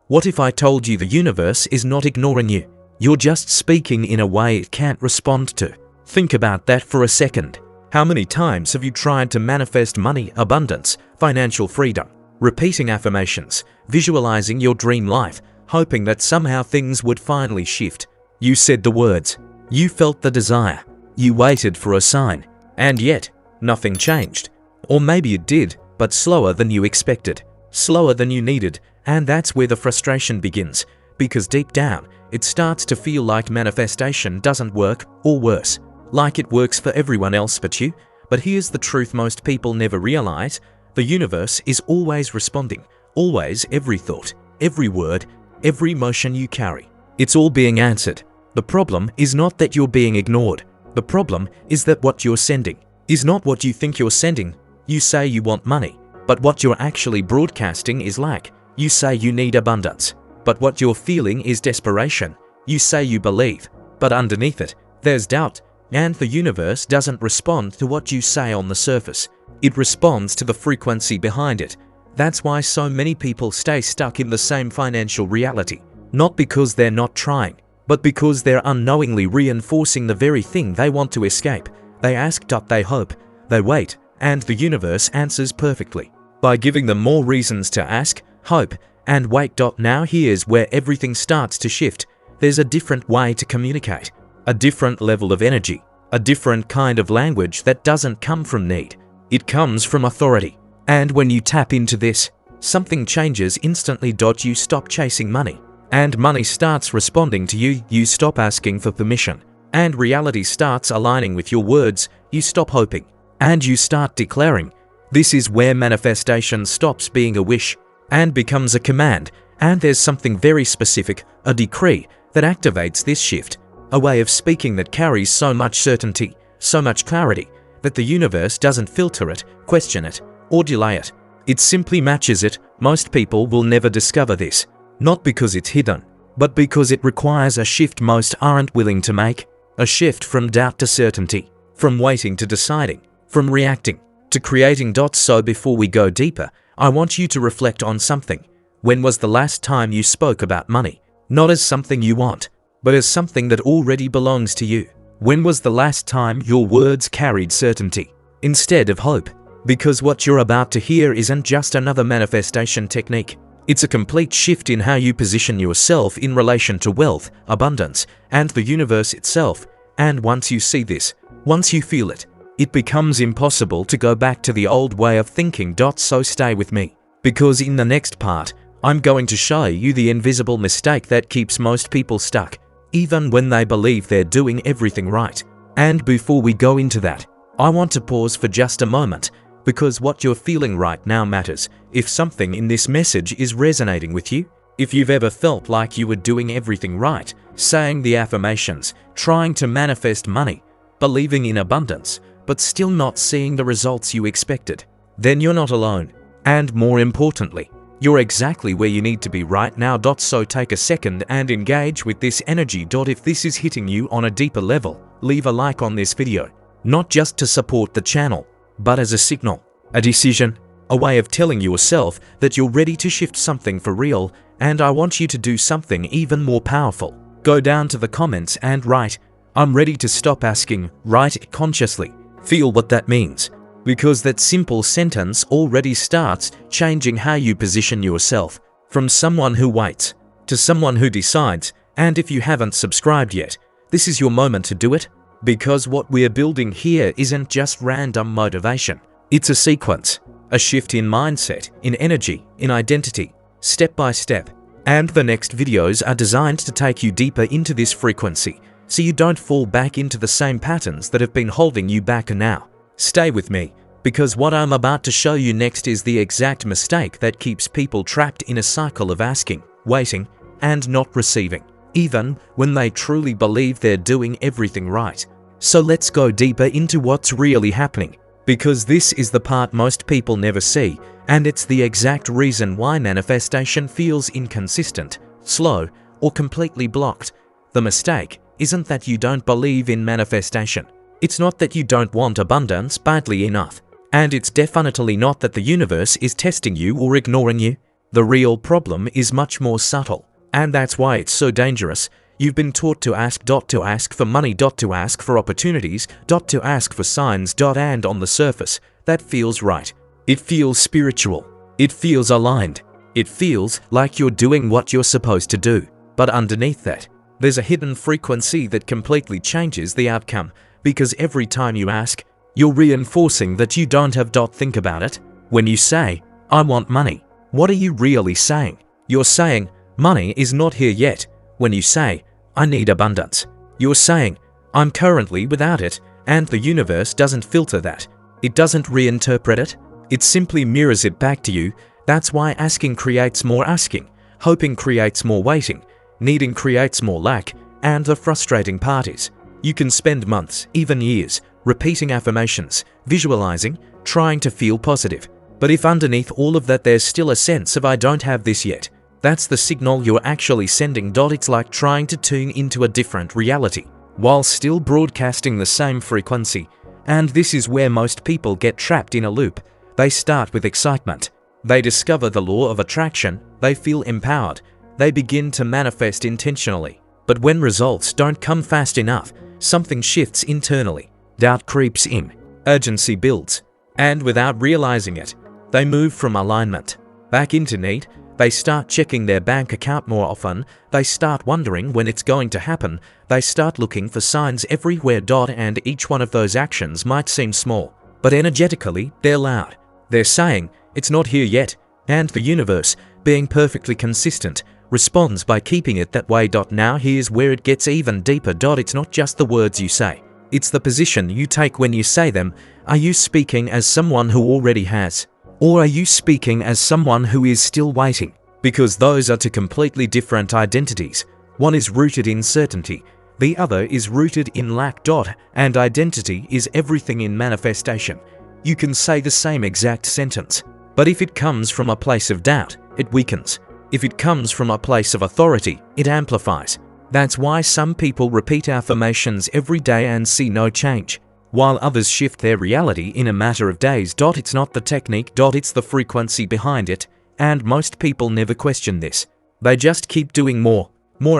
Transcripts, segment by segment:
What if I told you the universe is not ignoring you? You're just speaking in a way it can't respond to. Think about that for a second. How many times have you tried to manifest money, abundance, financial freedom, repeating affirmations, visualizing your dream life, hoping that somehow things would finally shift? You said the words, you felt the desire, you waited for a sign, and yet nothing changed. Or maybe it did, but slower than you expected, slower than you needed, and that's where the frustration begins, because deep down, it starts to feel like manifestation doesn't work, or worse, like it works for everyone else but you. But here's the truth most people never realize: the universe is always responding, always. Every thought, every word, every emotion you carry, it's all being answered. The problem is not that you're being ignored. The problem is that what you're sending is not what you think you're sending. You say you want money, but what you're actually broadcasting is lack. You say you need abundance, but what you're feeling is desperation. You say you believe, but underneath it, there's doubt. And the universe doesn't respond to what you say on the surface. It responds to the frequency behind it. That's why so many people stay stuck in the same financial reality. Not because they're not trying, but because they're unknowingly reinforcing the very thing they want to escape. They ask, they hope, they wait, and the universe answers perfectly by giving them more reasons to ask, hope, and wait. Now here's where everything starts to shift. There's a different way to communicate, a different level of energy, a different kind of language that doesn't come from need. It comes from authority. And when you tap into this, something changes instantly. You stop chasing money, and money starts responding to you. You stop asking for permission, and reality starts aligning with your words. You stop hoping, and you start declaring. This is where manifestation stops being a wish and becomes a command. And there's something very specific, a decree, that activates this shift, a way of speaking that carries so much certainty, so much clarity, that the universe doesn't filter it, question it, or delay it. It simply matches it. Most people will never discover this, not because it's hidden, but because it requires a shift most aren't willing to make, a shift from doubt to certainty, from waiting to deciding, from reacting to creating. So before we go deeper, I want you to reflect on something. When was the last time you spoke about money? Not as something you want, but as something that already belongs to you. When was the last time your words carried certainty instead of hope? Because what you're about to hear isn't just another manifestation technique. It's a complete shift in how you position yourself in relation to wealth, abundance, and the universe itself. And once you see this, once you feel it, it becomes impossible to go back to the old way of thinking. So stay with me, because in the next part, I'm going to show you the invisible mistake that keeps most people stuck, even when they believe they're doing everything right. And before we go into that, I want to pause for just a moment, because what you're feeling right now matters. If something in this message is resonating with you, if you've ever felt like you were doing everything right, saying the affirmations, trying to manifest money, believing in abundance, but still not seeing the results you expected, then you're not alone. And more importantly, you're exactly where you need to be right now. So take a second and engage with this energy. If this is hitting you on a deeper level, leave a like on this video, not just to support the channel, but as a signal, a decision, a way of telling yourself that you're ready to shift something for real. And I want you to do something even more powerful. Go down to the comments and write, "I'm ready to stop asking." Write it consciously. Feel what that means, because that simple sentence already starts changing how you position yourself, from someone who waits to someone who decides. And if you haven't subscribed yet, this is your moment to do it, because what we're building here isn't just random motivation. It's a sequence, a shift in mindset, in energy, in identity, step by step. And the next videos are designed to take you deeper into this frequency, so you don't fall back into the same patterns that have been holding you back. And now, stay with me, because what I'm about to show you next is the exact mistake that keeps people trapped in a cycle of asking, waiting, and not receiving, even when they truly believe they're doing everything right. So let's go deeper into what's really happening, because this is the part most people never see, and it's the exact reason why manifestation feels inconsistent, slow, or completely blocked. The mistake isn't that you don't believe in manifestation. It's not that you don't want abundance badly enough. And it's definitely not that the universe is testing you or ignoring you. The real problem is much more subtle, and that's why it's so dangerous. You've been taught to ask for money, to ask for opportunities, to ask for signs, and on the surface, that feels right. It feels spiritual. It feels aligned. It feels like you're doing what you're supposed to do. But underneath that, there's a hidden frequency that completely changes the outcome, because every time you ask, you're reinforcing that you don't have. Think about it. When you say, I want money, what are you really saying? You're saying, money is not here yet. When you say, I need abundance, you're saying, I'm currently without it, and the universe doesn't filter that. It doesn't reinterpret it. It simply mirrors it back to you. That's why asking creates more asking, hoping creates more waiting, needing creates more lack, and the frustrating part is, you can spend months, even years, repeating affirmations, visualizing, trying to feel positive. But if underneath all of that there's still a sense of I don't have this yet, that's the signal you're actually sending. It's like trying to tune into a different reality, while still broadcasting the same frequency. And this is where most people get trapped in a loop. They start with excitement. They discover the law of attraction. They feel empowered. They begin to manifest intentionally. But when results don't come fast enough, something shifts internally. Doubt creeps in. Urgency builds. And without realizing it, they move from alignment back into need. They start checking their bank account more often. They start wondering when it's going to happen. They start looking for signs everywhere. And each one of those actions might seem small, but energetically, they're loud. They're saying, it's not here yet. And the universe, being perfectly consistent, responds by keeping it that way. Now here's where it gets even deeper. It's not just the words you say. It's the position you take when you say them. Are you speaking as someone who already has? Or are you speaking as someone who is still waiting? Because those are two completely different identities. One is rooted in certainty. The other is rooted in lack. And identity is everything in manifestation. You can say the same exact sentence, but if it comes from a place of doubt, it weakens. If it comes from a place of authority, it amplifies. That's why some people repeat affirmations every day and see no change, while others shift their reality in a matter of days. It's not the technique, it's the frequency behind it, and most people never question this. They just keep doing more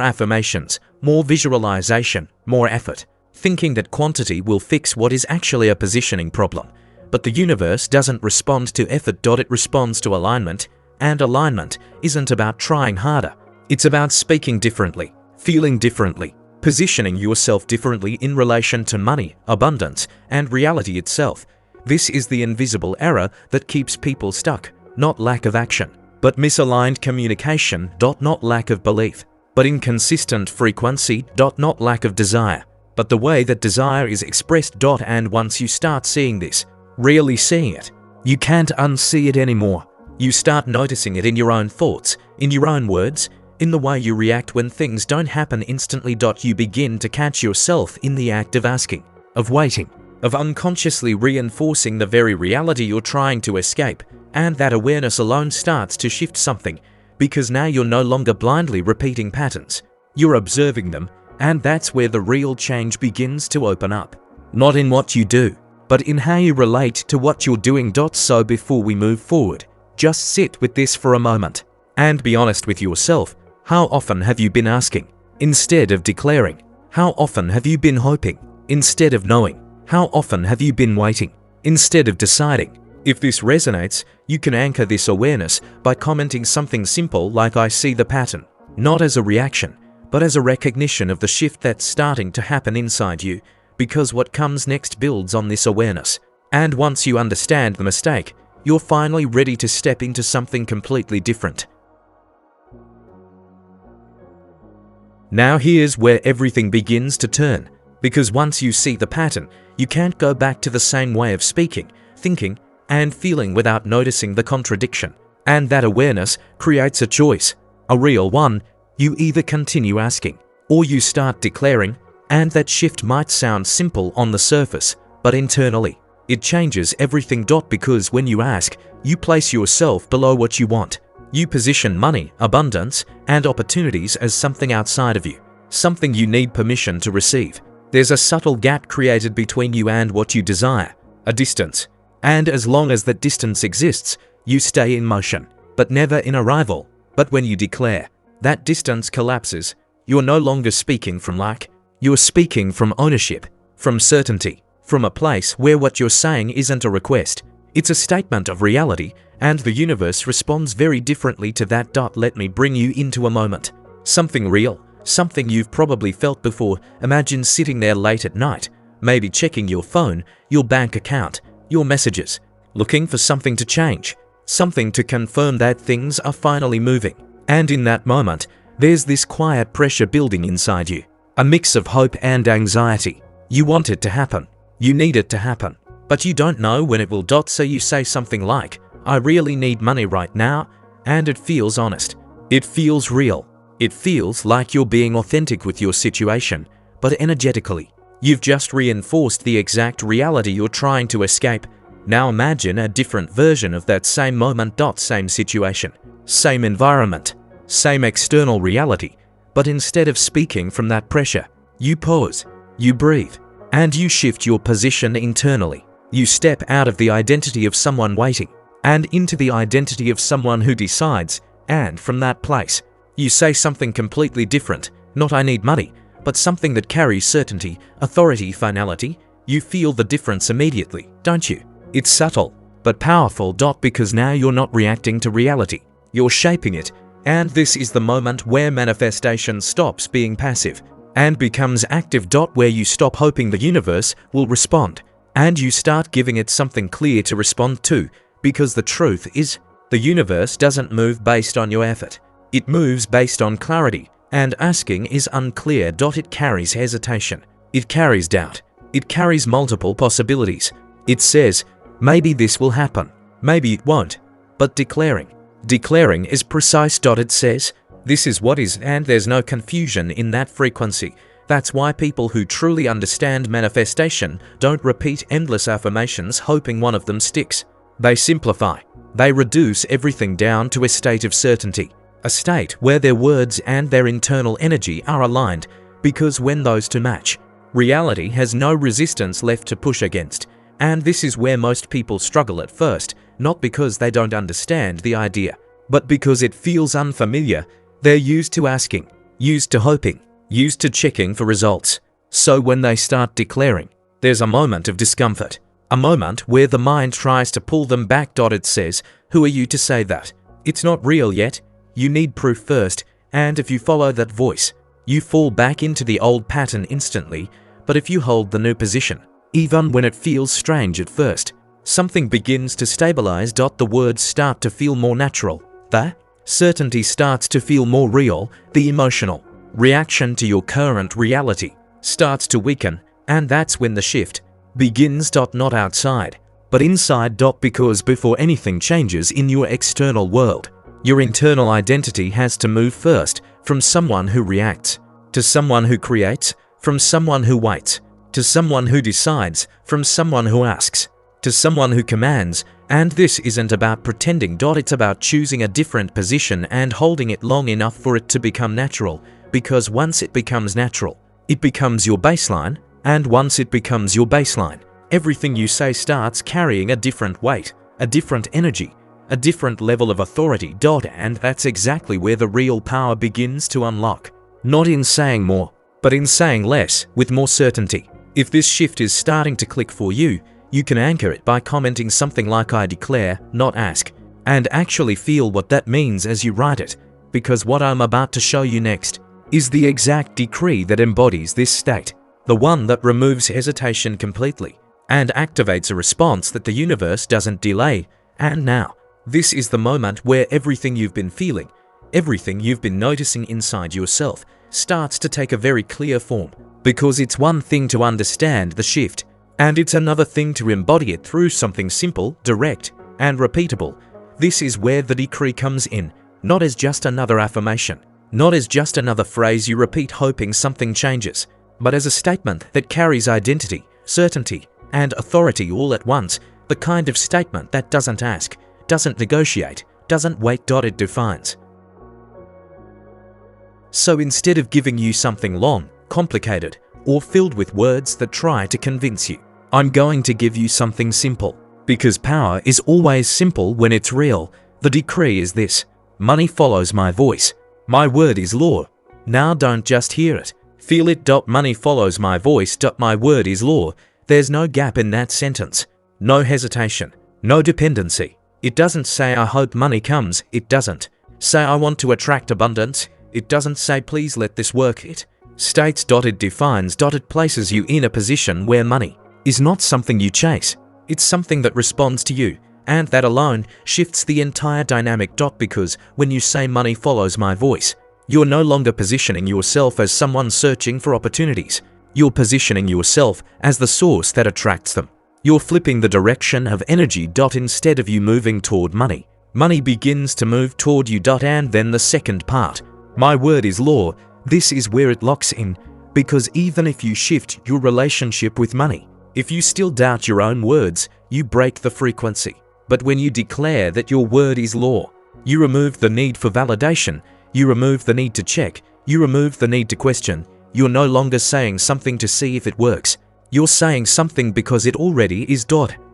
affirmations, more visualization, more effort, thinking that quantity will fix what is actually a positioning problem. But the universe doesn't respond to effort. It responds to alignment, and alignment isn't about trying harder. It's about speaking differently, feeling differently, positioning yourself differently in relation to money, abundance, and reality itself. This is the invisible error that keeps people stuck. Not lack of action, but misaligned communication. Not lack of belief, but inconsistent frequency. Not lack of desire, but the way that desire is expressed. And once you start seeing this, really seeing it, you can't unsee it anymore. You start noticing it in your own thoughts, in your own words, in the way you react when things don't happen instantly. You begin to catch yourself in the act of asking, of waiting, of unconsciously reinforcing the very reality you're trying to escape. And that awareness alone starts to shift something, because now you're no longer blindly repeating patterns. You're observing them, and that's where the real change begins to open up. Not in what you do, but in how you relate to what you're doing. So before we move forward, just sit with this for a moment, and be honest with yourself. How often have you been asking instead of declaring? How often have you been hoping instead of knowing? How often have you been waiting instead of deciding? If this resonates, you can anchor this awareness by commenting something simple like I see the pattern, not as a reaction, but as a recognition of the shift that's starting to happen inside you, because what comes next builds on this awareness. And once you understand the mistake, you're finally ready to step into something completely different. Now here's where everything begins to turn, because once you see the pattern, you can't go back to the same way of speaking, thinking, and feeling without noticing the contradiction. And that awareness creates a choice, a real one. You either continue asking, or you start declaring, and that shift might sound simple on the surface, but internally, it changes everything. Because when you ask, you place yourself below what you want. You position money, abundance, and opportunities as something outside of you, something you need permission to receive. There's a subtle gap created between you and what you desire, a distance. And as long as that distance exists, you stay in motion. but never in a rival. But when you declare, that distance collapses. You're no longer speaking from lack. You're speaking from ownership, from certainty, from a place where what you're saying isn't a request. It's a statement of reality, and the universe responds very differently to that. Let me bring you into a moment. Something real, something you've probably felt before. Imagine sitting there late at night, maybe checking your phone, your bank account, your messages, looking for something to change, something to confirm that things are finally moving. And in that moment, there's this quiet pressure building inside you, a mix of hope and anxiety. You want it to happen. You need it to happen. But you don't know when it will. So you say something like, I really need money right now, and it feels honest. It feels real. It feels like you're being authentic with your situation, but energetically, you've just reinforced the exact reality you're trying to escape. Now imagine a different version of that same moment. Same situation, same environment, same external reality, but instead of speaking from that pressure, you pause, you breathe, and you shift your position internally. You step out of the identity of someone waiting and into the identity of someone who decides, and from that place, you say something completely different. Not I need money, but something that carries certainty, authority, finality. You feel the difference immediately, don't you? It's subtle, but powerful. Because now you're not reacting to reality, you're shaping it. And this is the moment where manifestation stops being passive and becomes active. Where you stop hoping the universe will respond, and you start giving it something clear to respond to. Because the truth is, the universe doesn't move based on your effort. It moves based on clarity, and asking is unclear. It carries hesitation. It carries doubt. It carries multiple possibilities. It says, maybe this will happen, maybe it won't. But declaring is precise. It says, this is what is, and there's no confusion in that frequency. That's why people who truly understand manifestation don't repeat endless affirmations hoping one of them sticks. They simplify. They reduce everything down to a state of certainty, a state where their words and their internal energy are aligned, because when those two match, reality has no resistance left to push against. And this is where most people struggle at first, not because they don't understand the idea, but because it feels unfamiliar. They're used to asking, used to hoping, used to checking for results. So when they start declaring, there's a moment of discomfort, a moment where the mind tries to pull them back. It says, who are you to say that? It's not real yet. You need proof first. And if you follow that voice, you fall back into the old pattern instantly. But if you hold the new position, even when it feels strange at first, something begins to stabilize. The words start to feel more natural. The certainty starts to feel more real. The emotional reaction to your current reality starts to weaken, and that's when the shift begins. Not outside, but inside. Because before anything changes in your external world, your internal identity has to move first, from someone who reacts to someone who creates, from someone who waits to someone who decides, from someone who asks to someone who commands. And this isn't about pretending. It's about choosing a different position and holding it long enough for it to become natural. Because once it becomes natural, it becomes your baseline. And once it becomes your baseline, everything you say starts carrying a different weight, a different energy, a different level of authority. And that's exactly where the real power begins to unlock. Not in saying more, but in saying less, with more certainty. If this shift is starting to click for you, you can anchor it by commenting something like I declare, not ask, and actually feel what that means as you write it. Because what I'm about to show you next is the exact decree that embodies this state. The one that removes hesitation completely and activates a response that the universe doesn't delay. And now, this is the moment where everything you've been feeling, everything you've been noticing inside yourself, starts to take a very clear form. Because it's one thing to understand the shift, and it's another thing to embody it through something simple, direct, and repeatable. This is where the decree comes in, not as just another affirmation, not as just another phrase you repeat hoping something changes, but as a statement that carries identity, certainty, and authority all at once. The kind of statement that doesn't ask, doesn't negotiate, doesn't wait. It defines. So instead of giving you something long, complicated, or filled with words that try to convince you, I'm going to give you something simple. Because power is always simple when it's real. The decree is this: money follows my voice. My word is law. Now don't just hear it. Feel it. Money follows my voice. My word is law. There's no gap in that sentence. No hesitation. No dependency. It doesn't say I hope money comes. It doesn't say I want to attract abundance. It doesn't say please let this work. It states. It defines. It places you in a position where money is not something you chase. It's something that responds to you. And that alone shifts the entire dynamic. Because when you say money follows my voice, you're no longer positioning yourself as someone searching for opportunities. You're positioning yourself as the source that attracts them. You're flipping the direction of energy. Instead of you moving toward money, money begins to move toward you. And then the second part, my word is law. This is where it locks in, because even if you shift your relationship with money, if you still doubt your own words, you break the frequency. But when you declare that your word is law, you remove the need for validation. You remove the need to check. You remove the need to question. You're no longer saying something to see if it works. You're saying something because it already is.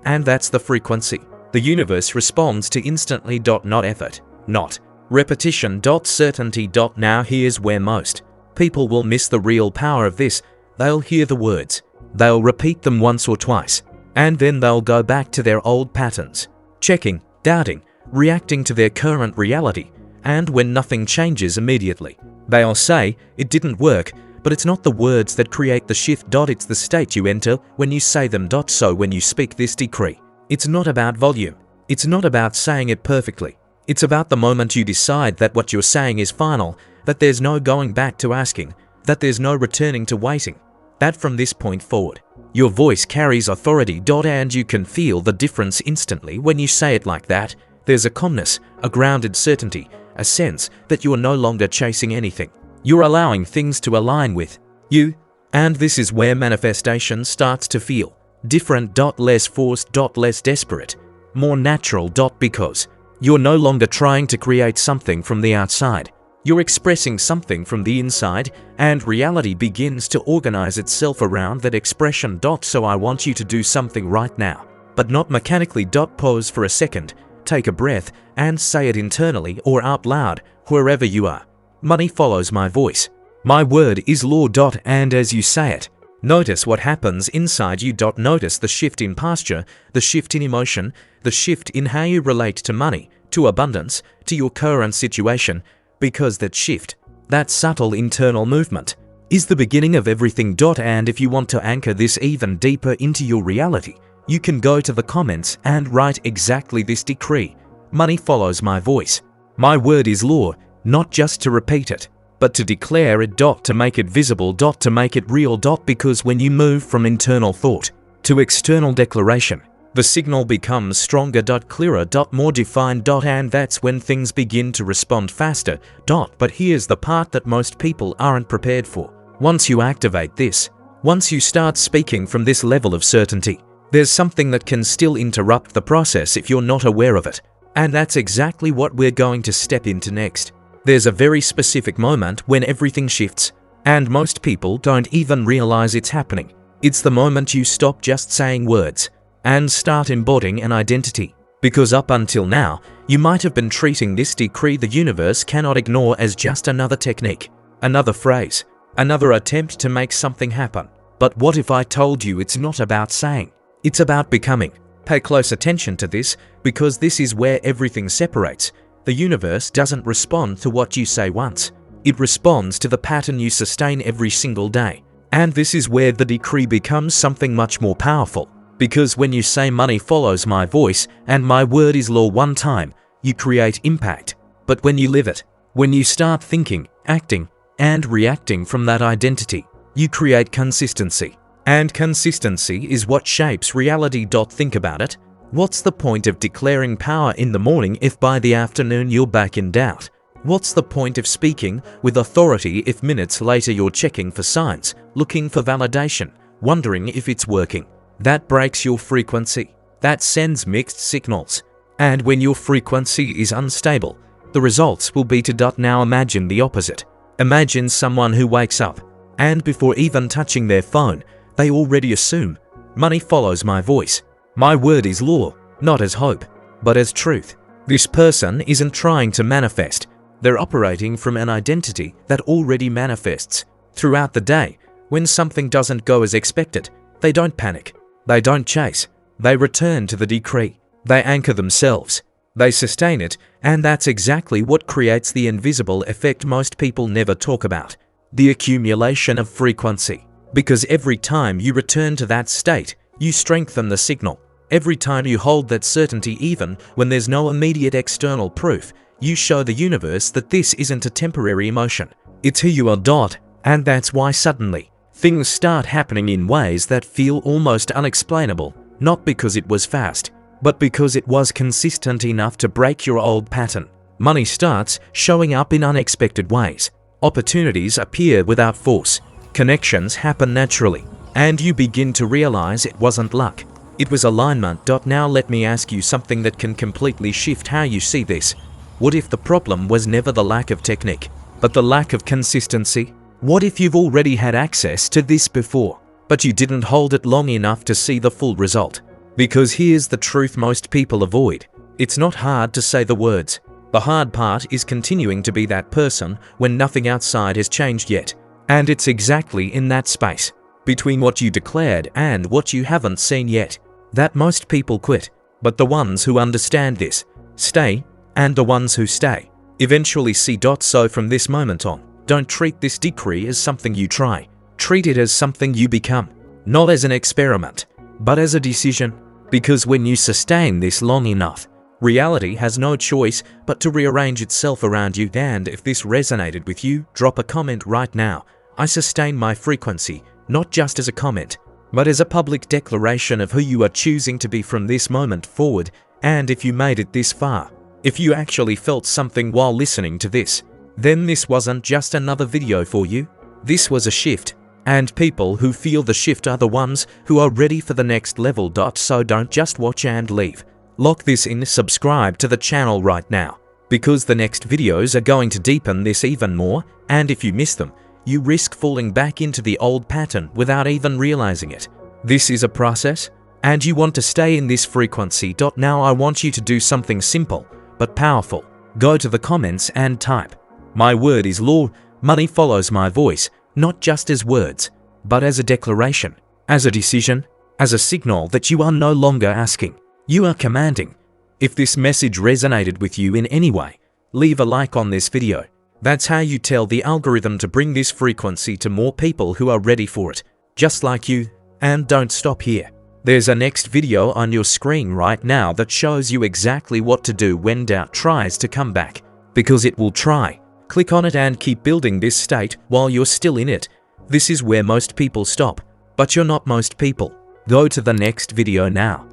And that's the frequency. The universe responds to instantly. Not effort, not repetition. Certainty. Now here's where most people will miss the real power of this. They'll hear the words. They'll repeat them once or twice. And then they'll go back to their old patterns. Checking, doubting, reacting to their current reality. And when nothing changes immediately, they'll say, it didn't work. But it's not the words that create the shift. It's the state you enter when you say them. So when you speak this decree, it's not about volume. It's not about saying it perfectly. It's about the moment you decide that what you're saying is final, that there's no going back to asking, that there's no returning to waiting. That from this point forward, your voice carries authority. And you can feel the difference instantly when you say it like that. There's a calmness, a grounded certainty, a sense that you are no longer chasing anything. You're allowing things to align with you. And this is where manifestation starts to feel different. Less forced. Less desperate. More natural. Because you're no longer trying to create something from the outside. You're expressing something from the inside, and reality begins to organize itself around that expression. So I want you to do something right now, but not mechanically. Pause for a second, take a breath, and say it internally or out loud, wherever you are. Money follows my voice. My word is law. And as you say it, notice what happens inside you. Notice the shift in posture, the shift in emotion, the shift in how you relate to money, to abundance, to your current situation. Because that shift, that subtle internal movement, is the beginning of everything. And if you want to anchor this even deeper into your reality, you can go to the comments and write exactly this decree. Money follows my voice. My word is law, not just to repeat it, but to declare it. To make it visible. To make it real. Because when you move from internal thought to external declaration, the signal becomes stronger. Clearer. More defined. And that's when things begin to respond faster. But here's the part that most people aren't prepared for. Once you activate this, once you start speaking from this level of certainty, there's something that can still interrupt the process if you're not aware of it. And that's exactly what we're going to step into next. There's a very specific moment when everything shifts, and most people don't even realize it's happening. It's the moment you stop just saying words and start embodying an identity. Because up until now, you might have been treating this decree the universe cannot ignore as just another technique, another phrase, another attempt to make something happen. But what if I told you it's not about saying, it's about becoming? Pay close attention to this, because this is where everything separates. The universe doesn't respond to what you say once. It responds to the pattern you sustain every single day. And this is where the decree becomes something much more powerful. Because when you say money follows my voice and my word is law one time, you create impact. But when you live it, when you start thinking, acting, and reacting from that identity, you create consistency. And consistency is what shapes reality. Think about it. What's the point of declaring power in the morning if by the afternoon you're back in doubt? What's the point of speaking with authority if minutes later you're checking for signs, looking for validation, wondering if it's working? That breaks your frequency. That sends mixed signals. And when your frequency is unstable, the results will be to now imagine the opposite. Imagine someone who wakes up, and before even touching their phone, they already assume, money follows my voice. My word is law, not as hope, but as truth. This person isn't trying to manifest. They're operating from an identity that already manifests. Throughout the day, when something doesn't go as expected, they don't panic. They don't chase. They return to the decree. They anchor themselves. They sustain it, and that's exactly what creates the invisible effect most people never talk about. The accumulation of frequency. Because every time you return to that state, you strengthen the signal. Every time you hold that certainty even when there's no immediate external proof, you show the universe that this isn't a temporary emotion. It's who you are. And that's why suddenly, things start happening in ways that feel almost unexplainable, not because it was fast, but because it was consistent enough to break your old pattern. Money starts showing up in unexpected ways. Opportunities appear without force. Connections happen naturally. And you begin to realize it wasn't luck. It was alignment. Now let me ask you something that can completely shift how you see this. What if the problem was never the lack of technique, but the lack of consistency? What if you've already had access to this before, but you didn't hold it long enough to see the full result? Because here's the truth most people avoid. It's not hard to say the words. The hard part is continuing to be that person when nothing outside has changed yet. And it's exactly in that space, between what you declared and what you haven't seen yet, that most people quit. But the ones who understand this, stay, and the ones who stay, eventually see. So from this moment on, don't treat this decree as something you try. Treat it as something you become. Not as an experiment, but as a decision. Because when you sustain this long enough, reality has no choice but to rearrange itself around you. And if this resonated with you, drop a comment right now. I sustain my frequency, not just as a comment, but as a public declaration of who you are choosing to be from this moment forward. And if you made it this far, if you actually felt something while listening to this, then this wasn't just another video for you. This was a shift. And people who feel the shift are the ones who are ready for the next level. So don't just watch and leave. Lock this in, subscribe to the channel right now, because the next videos are going to deepen this even more, and if you miss them, you risk falling back into the old pattern without even realizing it. This is a process, and you want to stay in this frequency. Now I want you to do something simple, but powerful. Go to the comments and type, "My word is law, money follows my voice," not just as words, but as a declaration, as a decision, as a signal that you are no longer asking, you are commanding. If this message resonated with you in any way, leave a like on this video. That's how you tell the algorithm to bring this frequency to more people who are ready for it, just like you. And don't stop here. There's a next video on your screen right now that shows you exactly what to do when doubt tries to come back, because it will try. Click on it and keep building this state while you're still in it. This is where most people stop, but you're not most people. Go to the next video now.